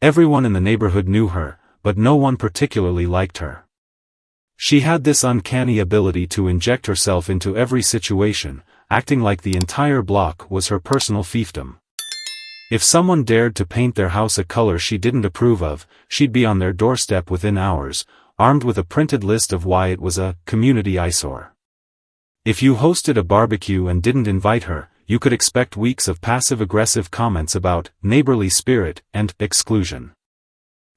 Everyone in the neighborhood knew her, but no one particularly liked her. She had this uncanny ability to inject herself into every situation, acting like the entire block was her personal fiefdom. If someone dared to paint their house a color she didn't approve of, she'd be on their doorstep within hours, armed with a printed list of why it was a community eyesore. If you hosted a barbecue and didn't invite her, you could expect weeks of passive-aggressive comments about neighborly spirit and exclusion.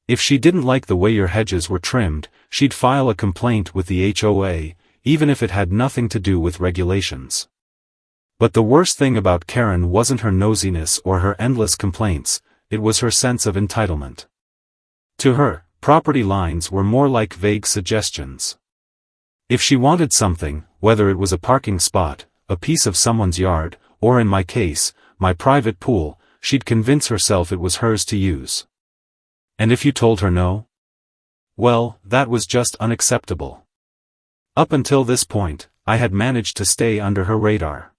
If she didn't like the way your hedges were trimmed, she'd file a complaint with the HOA, even if it had nothing to do with regulations. But the worst thing about Karen wasn't her nosiness or her endless complaints, it was her sense of entitlement. To her, property lines were more like vague suggestions. If she wanted something, whether it was a parking spot, a piece of someone's yard, or in my case, my private pool, she'd convince herself it was hers to use. And if you told her no? Well, that was just unacceptable. Up until this point, I had managed to stay under her radar.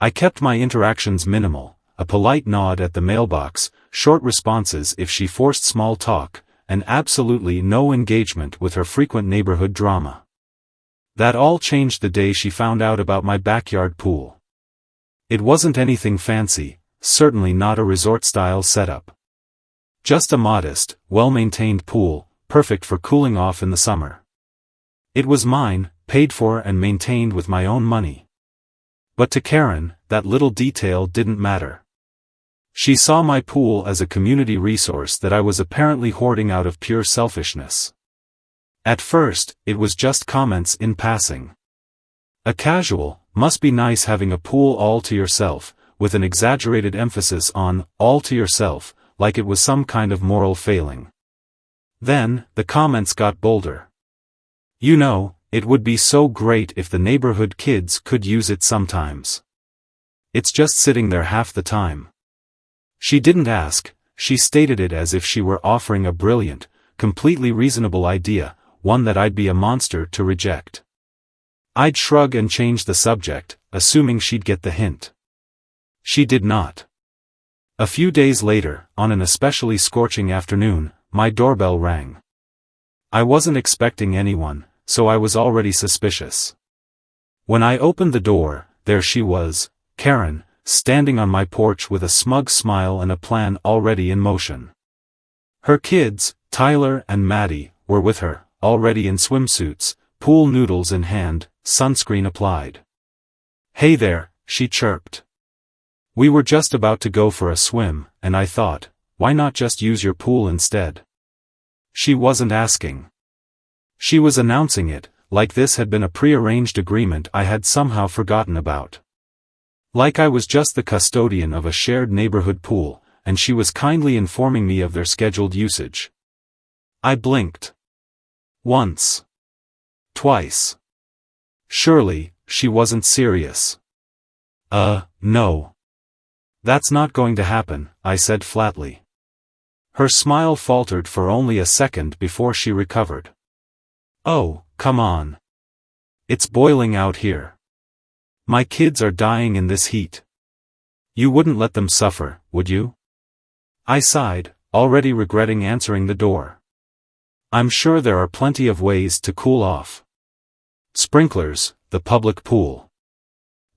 I kept my interactions minimal, a polite nod at the mailbox, short responses if she forced small talk, and absolutely no engagement with her frequent neighborhood drama. That all changed the day she found out about my backyard pool. It wasn't anything fancy, certainly not a resort-style setup. Just a modest, well-maintained pool, perfect for cooling off in the summer. It was mine, paid for and maintained with my own money. But to Karen, that little detail didn't matter. She saw my pool as a community resource that I was apparently hoarding out of pure selfishness. At first, it was just comments in passing. A casual, must be nice having a pool all to yourself, with an exaggerated emphasis on all to yourself, like it was some kind of moral failing. Then, the comments got bolder. You know, it would be so great if the neighborhood kids could use it sometimes. It's just sitting there half the time. She didn't ask, she stated it as if she were offering a brilliant, completely reasonable idea, one that I'd be a monster to reject. I'd shrug and change the subject, assuming she'd get the hint. She did not. A few days later, on an especially scorching afternoon, my doorbell rang. I wasn't expecting anyone, so I was already suspicious. When I opened the door, there she was, Karen, standing on my porch with a smug smile and a plan already in motion. Her kids, Tyler and Maddie, were with her, already in swimsuits, pool noodles in hand, sunscreen applied. "Hey there," she chirped. We were just about to go for a swim, and I thought, why not just use your pool instead? She wasn't asking. She was announcing it, like this had been a pre-arranged agreement I had somehow forgotten about. Like I was just the custodian of a shared neighborhood pool, and she was kindly informing me of their scheduled usage. I blinked. Once. Twice. Surely, she wasn't serious. No. That's not going to happen, I said flatly. Her smile faltered for only a second before she recovered. Oh, come on. It's boiling out here. My kids are dying in this heat. You wouldn't let them suffer, would you? I sighed, already regretting answering the door. I'm sure there are plenty of ways to cool off. Sprinklers, the public pool.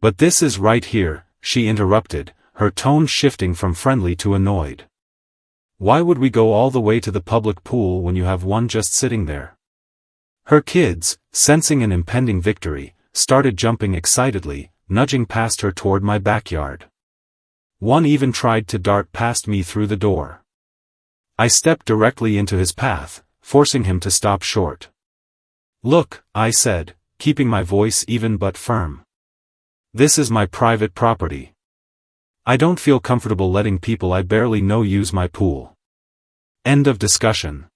But this is right here, she interrupted, her tone shifting from friendly to annoyed. Why would we go all the way to the public pool when you have one just sitting there? Her kids, sensing an impending victory, started jumping excitedly, nudging past her toward my backyard. One even tried to dart past me through the door. I stepped directly into his path, forcing him to stop short. Look, I said, keeping my voice even but firm. This is my private property. I don't feel comfortable letting people I barely know use my pool. End of discussion.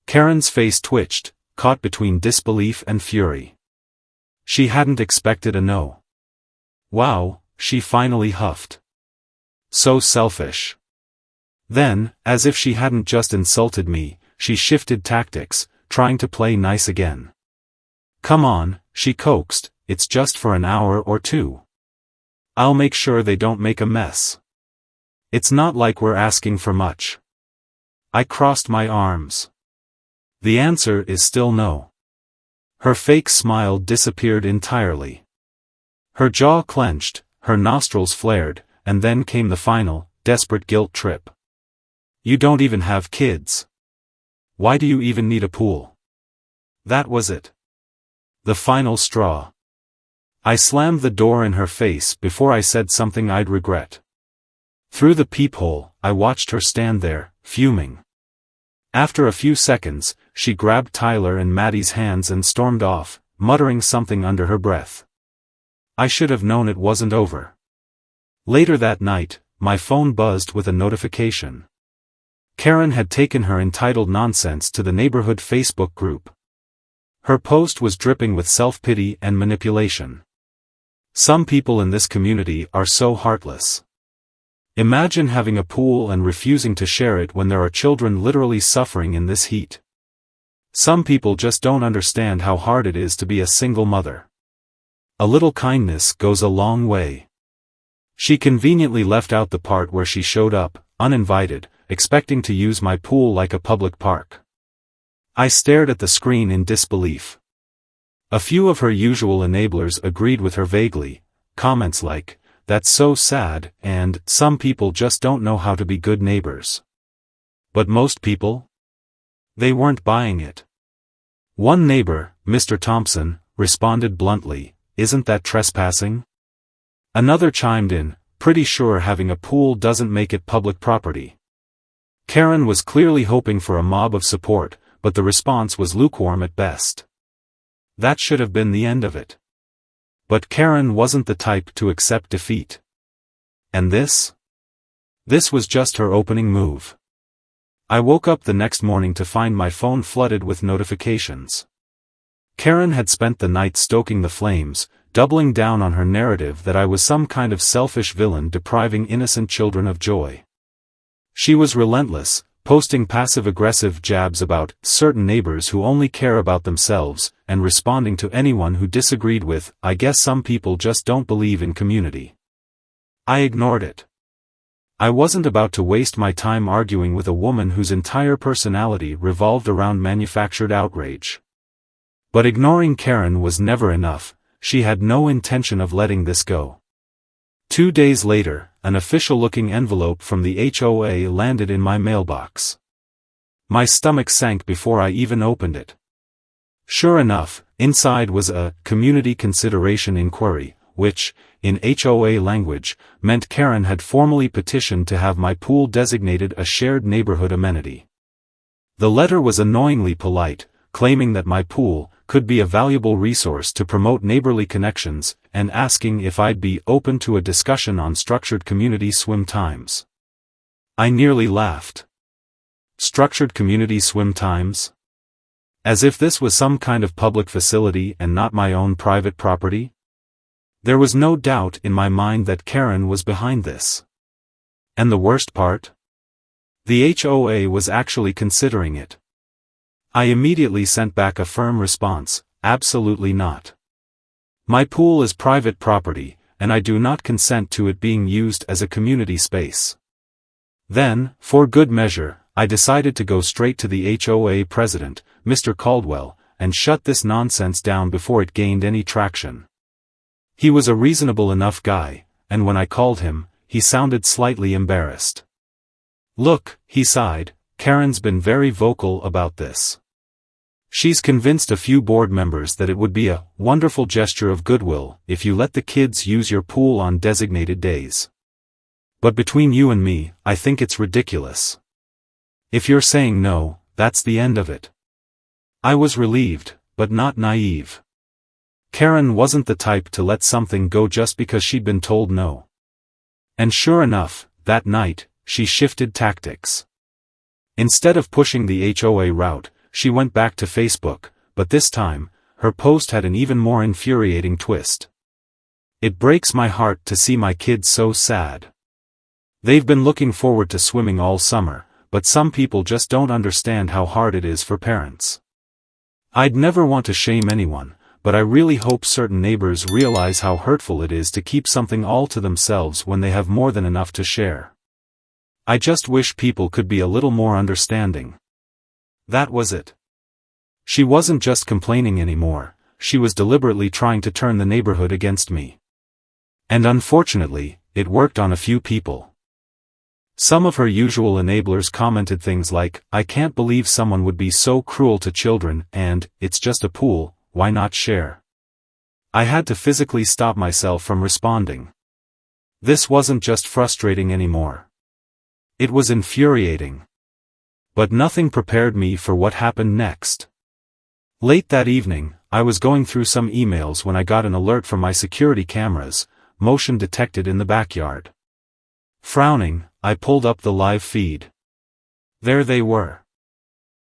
Karen's face twitched, caught between disbelief and fury. She hadn't expected a no. Wow, she finally huffed. So selfish. Then, as if she hadn't just insulted me, she shifted tactics, trying to play nice again. Come on, she coaxed, it's just for an hour or two. I'll make sure they don't make a mess. It's not like we're asking for much. I crossed my arms. The answer is still no. Her fake smile disappeared entirely. Her jaw clenched, her nostrils flared, and then came the final, desperate guilt trip. You don't even have kids. Why do you even need a pool? That was it. The final straw. I slammed the door in her face before I said something I'd regret. Through the peephole, I watched her stand there, fuming. After a few seconds, she grabbed Tyler and Maddie's hands and stormed off, muttering something under her breath. I should have known it wasn't over. Later that night, my phone buzzed with a notification. Karen had taken her entitled nonsense to the neighborhood Facebook group. Her post was dripping with self-pity and manipulation. Some people in this community are so heartless. Imagine having a pool and refusing to share it when there are children literally suffering in this heat. Some people just don't understand how hard it is to be a single mother. A little kindness goes a long way. She conveniently left out the part where she showed up, uninvited, expecting to use my pool like a public park. I stared at the screen in disbelief. A few of her usual enablers agreed with her vaguely, comments like, "That's so sad," and "Some people just don't know how to be good neighbors." But most people? They weren't buying it. One neighbor, Mr. Thompson, responded bluntly, "Isn't that trespassing?" Another chimed in, "Pretty sure having a pool doesn't make it public property." Karen was clearly hoping for a mob of support, but the response was lukewarm at best. That should have been the end of it. But Karen wasn't the type to accept defeat. And this? This was just her opening move. I woke up the next morning to find my phone flooded with notifications. Karen had spent the night stoking the flames, doubling down on her narrative that I was some kind of selfish villain depriving innocent children of joy. She was relentless, posting passive-aggressive jabs about certain neighbors who only care about themselves, and responding to anyone who disagreed with, "I guess some people just don't believe in community." I ignored it. I wasn't about to waste my time arguing with a woman whose entire personality revolved around manufactured outrage. But ignoring Karen was never enough. She had no intention of letting this go. 2 days later, an official-looking envelope from the HOA landed in my mailbox. My stomach sank before I even opened it. Sure enough, inside was a community consideration inquiry, which, in HOA language, meant Karen had formally petitioned to have my pool designated a shared neighborhood amenity. The letter was annoyingly polite, claiming that my pool could be a valuable resource to promote neighborly connections, and asking if I'd be open to a discussion on structured community swim times. I nearly laughed. Structured community swim times? As if this was some kind of public facility and not my own private property? There was no doubt in my mind that Karen was behind this. And the worst part? The HOA was actually considering it. I immediately sent back a firm response, "Absolutely not. My pool is private property, and I do not consent to it being used as a community space." Then, for good measure, I decided to go straight to the HOA president, Mr. Caldwell, and shut this nonsense down before it gained any traction. He was a reasonable enough guy, and when I called him, he sounded slightly embarrassed. "Look," he sighed, "Karen's been very vocal about this. She's convinced a few board members that it would be a wonderful gesture of goodwill if you let the kids use your pool on designated days. But between you and me, I think it's ridiculous. If you're saying no, that's the end of it." I was relieved, but not naive. Karen wasn't the type to let something go just because she'd been told no. And sure enough, that night, she shifted tactics. Instead of pushing the HOA route, she went back to Facebook, but this time, her post had an even more infuriating twist. "It breaks my heart to see my kids so sad. They've been looking forward to swimming all summer, but some people just don't understand how hard it is for parents. I'd never want to shame anyone, but I really hope certain neighbors realize how hurtful it is to keep something all to themselves when they have more than enough to share." I just wish people could be a little more understanding. That was it. She wasn't just complaining anymore, she was deliberately trying to turn the neighborhood against me. And unfortunately, it worked on a few people. Some of her usual enablers commented things like, "I can't believe someone would be so cruel to children," and, "It's just a pool, why not share?" I had to physically stop myself from responding. This wasn't just frustrating anymore. It was infuriating. But nothing prepared me for what happened next. Late that evening, I was going through some emails when I got an alert from my security cameras, motion detected in the backyard. Frowning, I pulled up the live feed. There they were.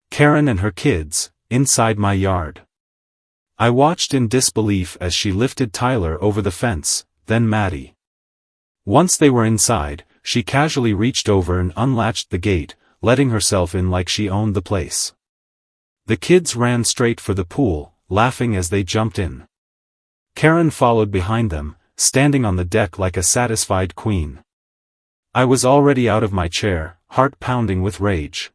Karen and her kids, inside my yard. I watched in disbelief as she lifted Tyler over the fence, then Maddie. Once they were inside, she casually reached over and unlatched the gate, letting herself in like she owned the place. The kids ran straight for the pool, laughing as they jumped in. Karen followed behind them, standing on the deck like a satisfied queen. I was already out of my chair, heart pounding with rage.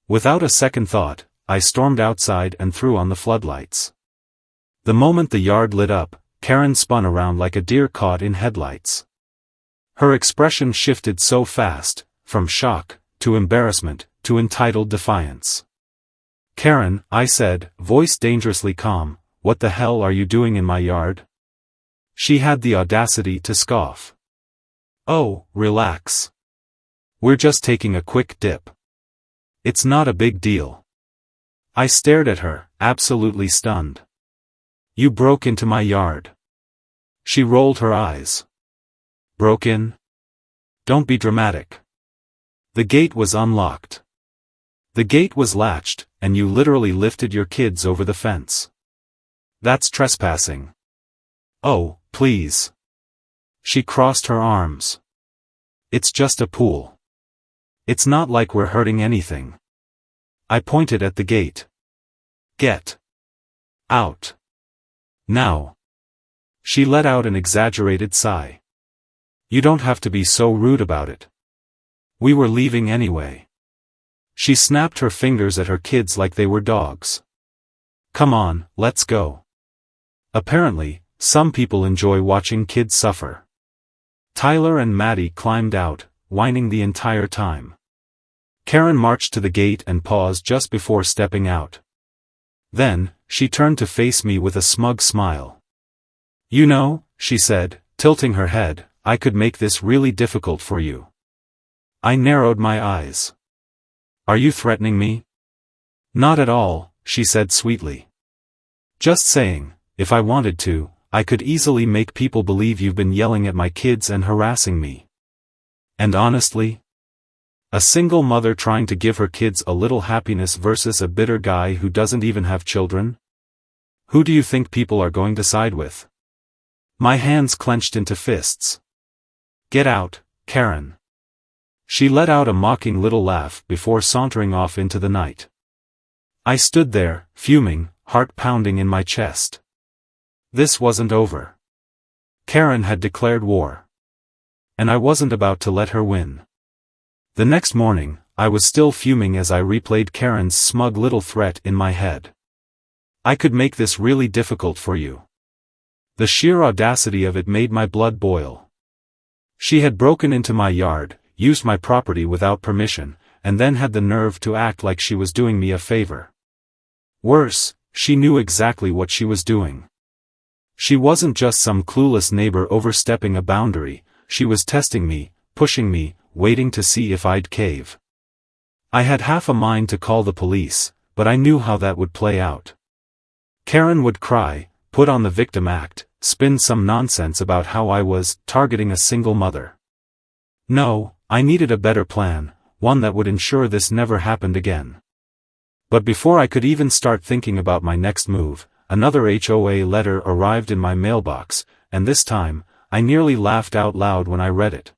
Without a second thought, I stormed outside and threw on the floodlights. The moment the yard lit up, Karen spun around like a deer caught in headlights. Her expression shifted so fast, from shock, to embarrassment, to entitled defiance. "Karen," I said, voice dangerously calm, "what the hell are you doing in my yard?" She had the audacity to scoff. "Oh, relax. We're just taking a quick dip. It's not a big deal." I stared at her, absolutely stunned. "You broke into my yard." She rolled her eyes. "Broke in? Don't be dramatic. The gate was unlocked. The gate was latched, and you literally lifted your kids over the fence. That's trespassing." "Oh, please." She crossed her arms. "It's just a pool. It's not like we're hurting anything." I pointed at the gate. "Get out. Now." She let out an exaggerated sigh. "You don't have to be so rude about it. We were leaving anyway." She snapped her fingers at her kids like they were dogs. "Come on, let's go." Apparently, some people enjoy watching kids suffer. Tyler and Maddie climbed out, whining the entire time. Karen marched to the gate and paused just before stepping out. Then, she turned to face me with a smug smile. "You know," she said, tilting her head, "I could make this really difficult for you." I narrowed my eyes. "Are you threatening me?" "Not at all," she said sweetly. "Just saying, if I wanted to, I could easily make people believe you've been yelling at my kids and harassing me. And honestly, a single mother trying to give her kids a little happiness versus a bitter guy who doesn't even have children? Who do you think people are going to side with?" My hands clenched into fists. "Get out, Karen." She let out a mocking little laugh before sauntering off into the night. I stood there, fuming, heart pounding in my chest. This wasn't over. Karen had declared war. And I wasn't about to let her win. The next morning, I was still fuming as I replayed Karen's smug little threat in my head. "I could make this really difficult for you." The sheer audacity of it made my blood boil. She had broken into my yard, used my property without permission, and then had the nerve to act like she was doing me a favor. Worse, she knew exactly what she was doing. She wasn't just some clueless neighbor overstepping a boundary, she was testing me, pushing me, waiting to see if I'd cave. I had half a mind to call the police, but I knew how that would play out. Karen would cry, put on the victim act, spin some nonsense about how I was targeting a single mother. No, I needed a better plan, one that would ensure this never happened again. But before I could even start thinking about my next move, another HOA letter arrived in my mailbox, and this time, I nearly laughed out loud when I read it.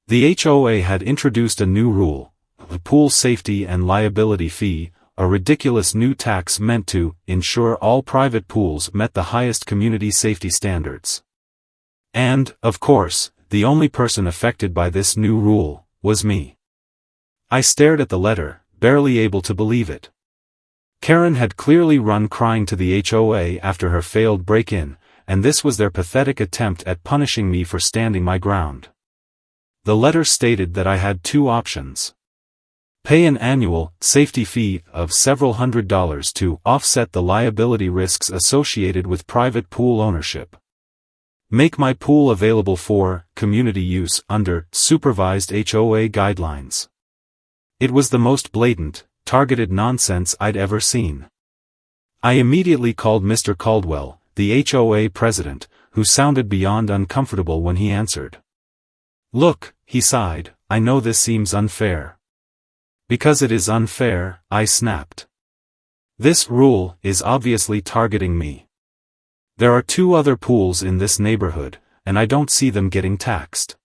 The HOA had introduced a new rule, the pool safety and liability fee, a ridiculous new tax meant to ensure all private pools met the highest community safety standards. And, of course, the only person affected by this new rule was me. I stared at the letter, barely able to believe it. Karen had clearly run crying to the HOA after her failed break-in, and this was their pathetic attempt at punishing me for standing my ground. The letter stated that I had two options. Pay an annual, safety fee of several $100s to offset the liability risks associated with private pool ownership. Make my pool available for community use under supervised HOA guidelines. It was the most blatant, targeted nonsense I'd ever seen. I immediately called Mr. Caldwell, the HOA president, who sounded beyond uncomfortable when he answered. "Look," he sighed, "I know this seems unfair." "Because it is unfair," I snapped. "This rule is obviously targeting me. There are two other pools in this neighborhood, and I don't see them getting taxed."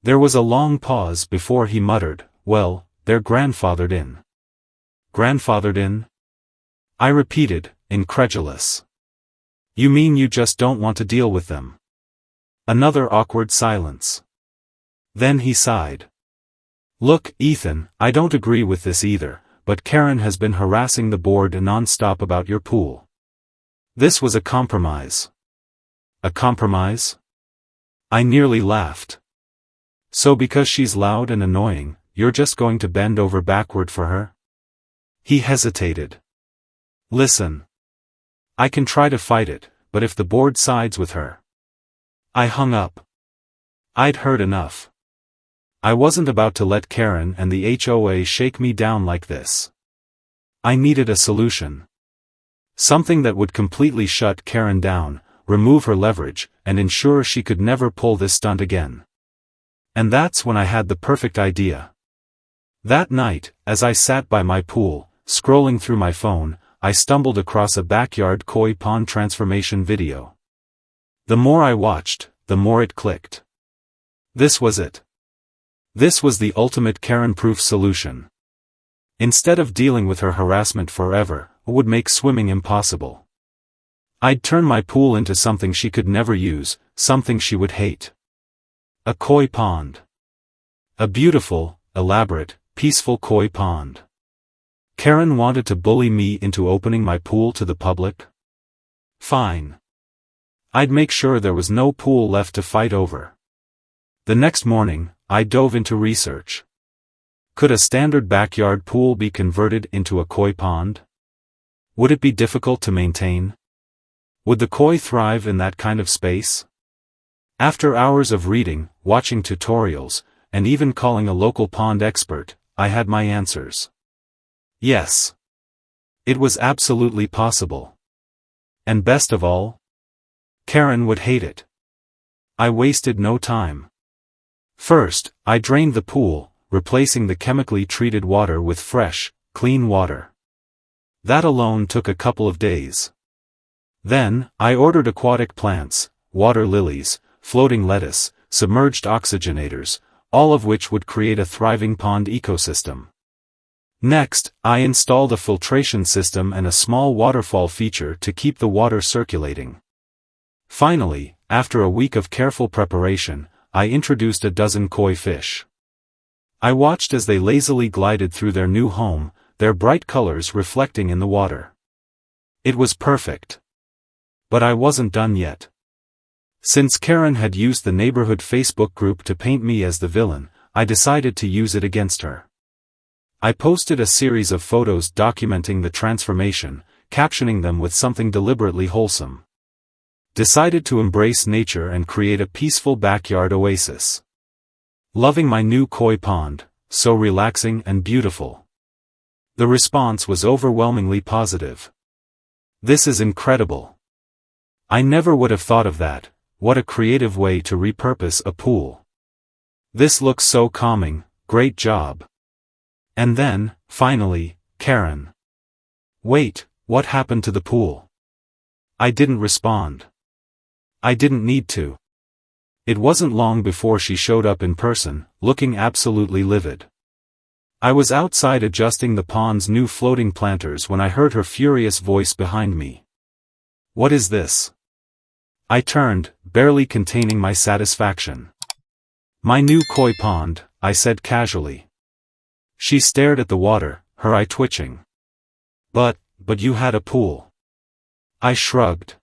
There was a long pause before he muttered, "Well, they're grandfathered in." "Grandfathered in?" I repeated, incredulous. "You mean you just don't want to deal with them?" Another awkward silence. Then he sighed. "Look, Ethan, I don't agree with this either, but Karen has been harassing the board non-stop about your pool. This was a compromise." "A compromise?" I nearly laughed. "So because she's loud and annoying, you're just going to bend over backward for her?" He hesitated. "Listen. I can try to fight it, but if the board sides with her..." I hung up. I'd heard enough. I wasn't about to let Karen and the HOA shake me down like this. I needed a solution. Something that would completely shut Karen down, remove her leverage, and ensure she could never pull this stunt again. And that's when I had the perfect idea. That night, as I sat by my pool, scrolling through my phone, I stumbled across a backyard koi pond transformation video. The more I watched, the more it clicked. This was it. This was the ultimate Karen-proof solution. Instead of dealing with her harassment forever, it would make swimming impossible. I'd turn my pool into something she could never use, something she would hate. A koi pond. A beautiful, elaborate, peaceful koi pond. Karen wanted to bully me into opening my pool to the public? Fine. I'd make sure there was no pool left to fight over. The next morning, I dove into research. Could a standard backyard pool be converted into a koi pond? Would it be difficult to maintain? Would the koi thrive in that kind of space? After hours of reading, watching tutorials, and even calling a local pond expert, I had my answers. Yes. It was absolutely possible. And best of all, Karen would hate it. I wasted no time. First, I drained the pool, replacing the chemically treated water with fresh, clean water. That alone took a couple of days. Then, I ordered aquatic plants, water lilies, floating lettuce, submerged oxygenators, all of which would create a thriving pond ecosystem. Next, I installed a filtration system and a small waterfall feature to keep the water circulating. Finally, after a week of careful preparation, I introduced a dozen koi fish. I watched as they lazily glided through their new home, their bright colors reflecting in the water. It was perfect. But I wasn't done yet. Since Karen had used the neighborhood Facebook group to paint me as the villain, I decided to use it against her. I posted a series of photos documenting the transformation, captioning them with something deliberately wholesome. Decided to embrace nature and create a peaceful backyard oasis. Loving my new koi pond, so relaxing and beautiful. The response was overwhelmingly positive. This is incredible. I never would have thought of that. What a creative way to repurpose a pool. This looks so calming, great job. And then, finally, Karen. Wait, what happened to the pool? I didn't respond. I didn't need to. It wasn't long before she showed up in person, looking absolutely livid. I was outside adjusting the pond's new floating planters when I heard her furious voice behind me. What is this? I turned, barely containing my satisfaction. My new koi pond, I said casually. She stared at the water, her eye twitching. But you had a pool. I shrugged.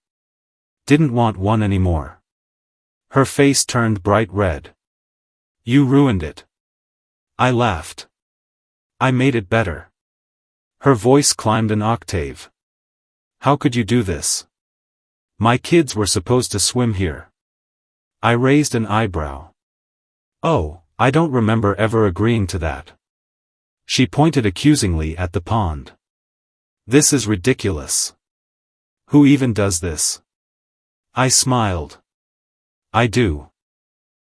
Didn't want one anymore. Her face turned bright red. You ruined it. I laughed. I made it better. Her voice climbed an octave. How could you do this? My kids were supposed to swim here. I raised an eyebrow. Oh, I don't remember ever agreeing to that. She pointed accusingly at the pond. This is ridiculous. Who even does this? I smiled. I do.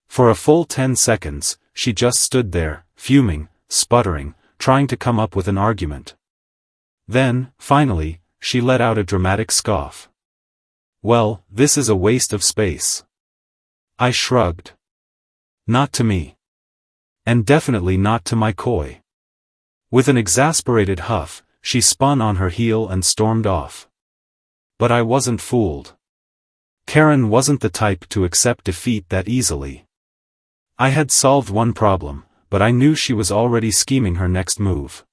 For a full 10 seconds, she just stood there, fuming, sputtering, trying to come up with an argument. Then, finally, she let out a dramatic scoff. Well, this is a waste of space. I shrugged. Not to me. And definitely not to my koi. With an exasperated huff, she spun on her heel and stormed off. But I wasn't fooled. Karen wasn't the type to accept defeat that easily. I had solved one problem, but I knew she was already scheming her next move.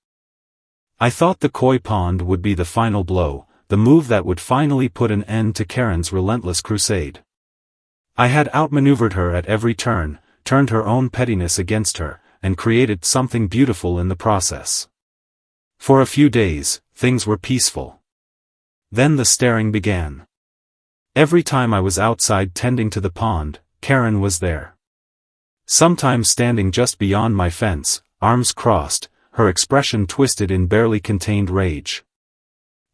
I thought the koi pond would be the final blow, the move that would finally put an end to Karen's relentless crusade. I had outmaneuvered her at every turn, turned her own pettiness against her, and created something beautiful in the process. For a few days, things were peaceful. Then the staring began. Every time I was outside tending to the pond, Karen was there. Sometimes standing just beyond my fence, arms crossed, her expression twisted in barely contained rage.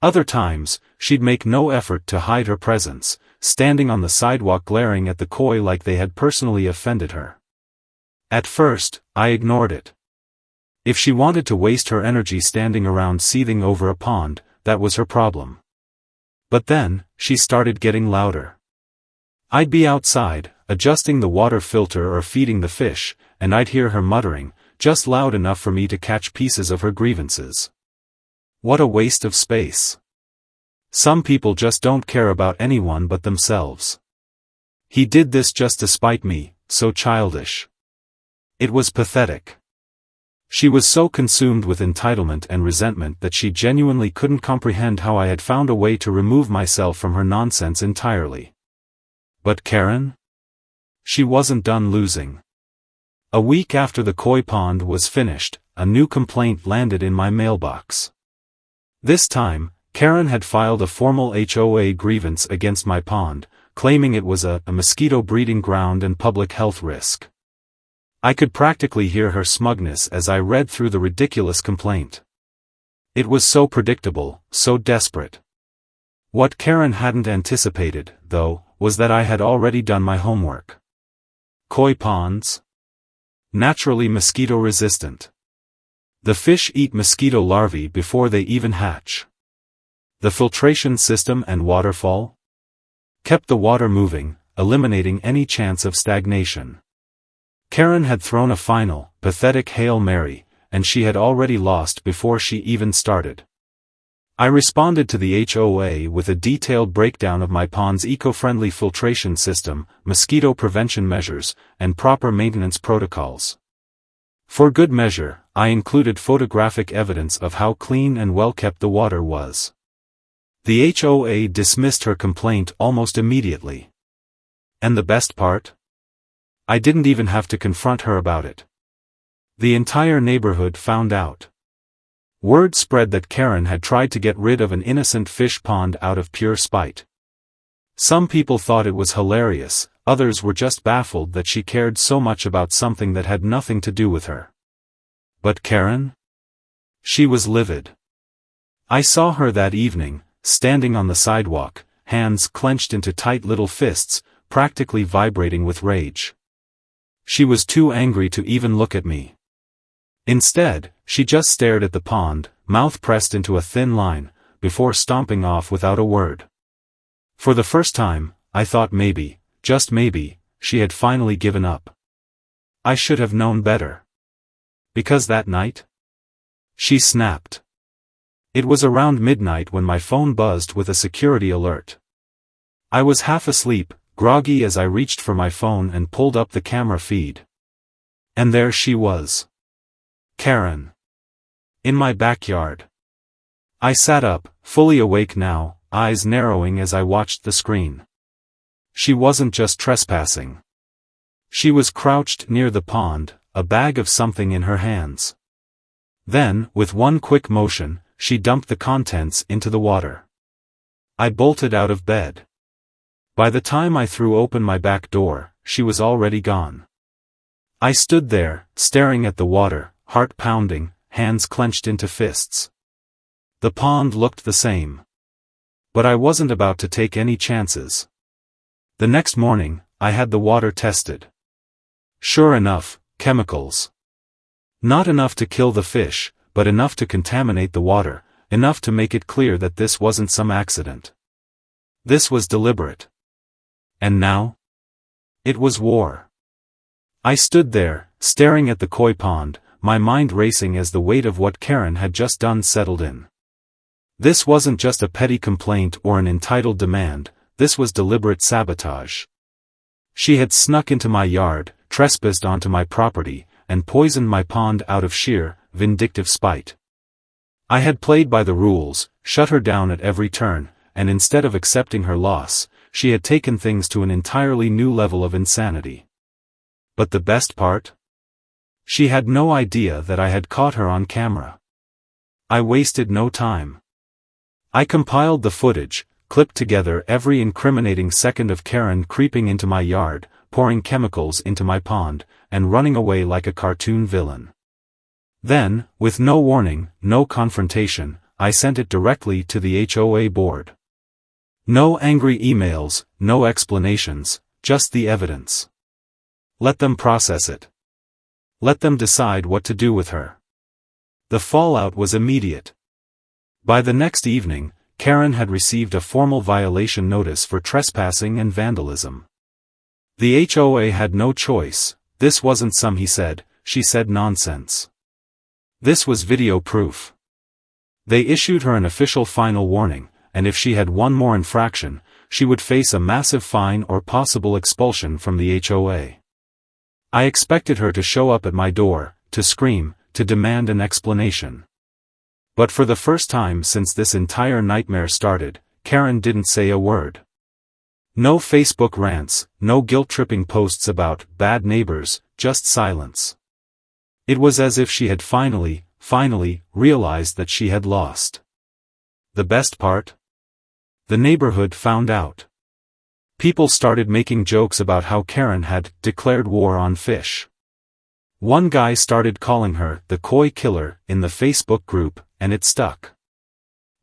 Other times, she'd make no effort to hide her presence, standing on the sidewalk glaring at the koi like they had personally offended her. At first, I ignored it. If she wanted to waste her energy standing around seething over a pond, that was her problem. But then, she started getting louder. I'd be outside, adjusting the water filter or feeding the fish, and I'd hear her muttering, just loud enough for me to catch pieces of her grievances. What a waste of space. Some people just don't care about anyone but themselves. He did this just to spite me, so childish. It was pathetic. She was so consumed with entitlement and resentment that she genuinely couldn't comprehend how I had found a way to remove myself from her nonsense entirely. But Karen? She wasn't done losing. A week after the koi pond was finished, a new complaint landed in my mailbox. This time, Karen had filed a formal HOA grievance against my pond, claiming it was a mosquito breeding ground and public health risk. I could practically hear her smugness as I read through the ridiculous complaint. It was so predictable, so desperate. What Karen hadn't anticipated, though, was that I had already done my homework. Koi ponds? Naturally mosquito-resistant. The fish eat mosquito larvae before they even hatch. The filtration system and waterfall kept the water moving, eliminating any chance of stagnation. Karen had thrown a final, pathetic Hail Mary, and she had already lost before she even started. I responded to the HOA with a detailed breakdown of my pond's eco-friendly filtration system, mosquito prevention measures, and proper maintenance protocols. For good measure, I included photographic evidence of how clean and well-kept the water was. The HOA dismissed her complaint almost immediately. And the best part? I didn't even have to confront her about it. The entire neighborhood found out. Word spread that Karen had tried to get rid of an innocent fish pond out of pure spite. Some people thought it was hilarious, others were just baffled that she cared so much about something that had nothing to do with her. But Karen? She was livid. I saw her that evening, standing on the sidewalk, hands clenched into tight little fists, practically vibrating with rage. She was too angry to even look at me. Instead, she just stared at the pond, mouth pressed into a thin line, before stomping off without a word. For the first time, I thought maybe, just maybe, she had finally given up. I should have known better. Because that night? She snapped. It was around midnight when my phone buzzed with a security alert. I was half asleep, groggy as I reached for my phone and pulled up the camera feed. And there she was. Karen. In my backyard. I sat up, fully awake now, eyes narrowing as I watched the screen. She wasn't just trespassing. She was crouched near the pond, a bag of something in her hands. Then, with one quick motion, she dumped the contents into the water. I bolted out of bed. By the time I threw open my back door, she was already gone. I stood there, staring at the water, heart pounding, hands clenched into fists. The pond looked the same. But I wasn't about to take any chances. The next morning, I had the water tested. Sure enough, chemicals. Not enough to kill the fish, but enough to contaminate the water, enough to make it clear that this wasn't some accident. This was deliberate. And now? It was war. I stood there, staring at the koi pond, my mind racing as the weight of what Karen had just done settled in. This wasn't just a petty complaint or an entitled demand, this was deliberate sabotage. She had snuck into my yard, trespassed onto my property, and poisoned my pond out of sheer, vindictive spite. I had played by the rules, shut her down at every turn, and instead of accepting her loss, she had taken things to an entirely new level of insanity. But the best part? She had no idea that I had caught her on camera. I wasted no time. I compiled the footage, clipped together every incriminating second of Karen creeping into my yard, pouring chemicals into my pond, and running away like a cartoon villain. Then, with no warning, no confrontation, I sent it directly to the HOA board. No angry emails, no explanations, just the evidence. Let them process it. Let them decide what to do with her. The fallout was immediate. By the next evening, Karen had received a formal violation notice for trespassing and vandalism. The HOA had no choice, this wasn't some he said, she said nonsense. This was video proof. They issued her an official final warning, and if she had one more infraction, she would face a massive fine or possible expulsion from the HOA. I expected her to show up at my door, to scream, to demand an explanation. But for the first time since this entire nightmare started, Karen didn't say a word. No Facebook rants, no guilt-tripping posts about bad neighbors, just silence. It was as if she had finally realized that she had lost. The best part? The neighborhood found out. People started making jokes about how Karen had declared war on fish. One guy started calling her the koi killer in the Facebook group, and it stuck.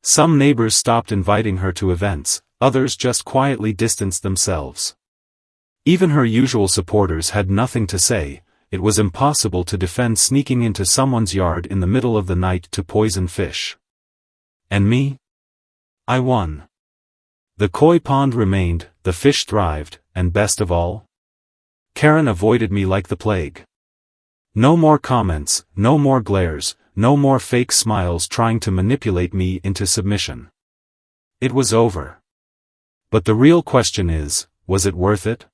Some neighbors stopped inviting her to events, others just quietly distanced themselves. Even her usual supporters had nothing to say. It was impossible to defend sneaking into someone's yard in the middle of the night to poison fish. And me? I won. The koi pond remained, the fish thrived, and best of all, Karen avoided me like the plague. No more comments, no more glares, no more fake smiles trying to manipulate me into submission. It was over. But the real question is, was it worth it?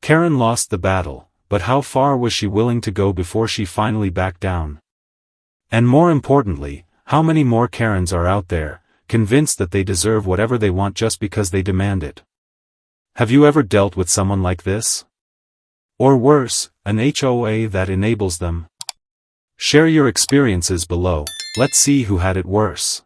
Karen lost the battle, but how far was she willing to go before she finally backed down? And more importantly, how many more Karens are out there, convinced that they deserve whatever they want just because they demand it? Have you ever dealt with someone like this? Or worse, an HOA that enables them? Share your experiences below, let's see who had it worse.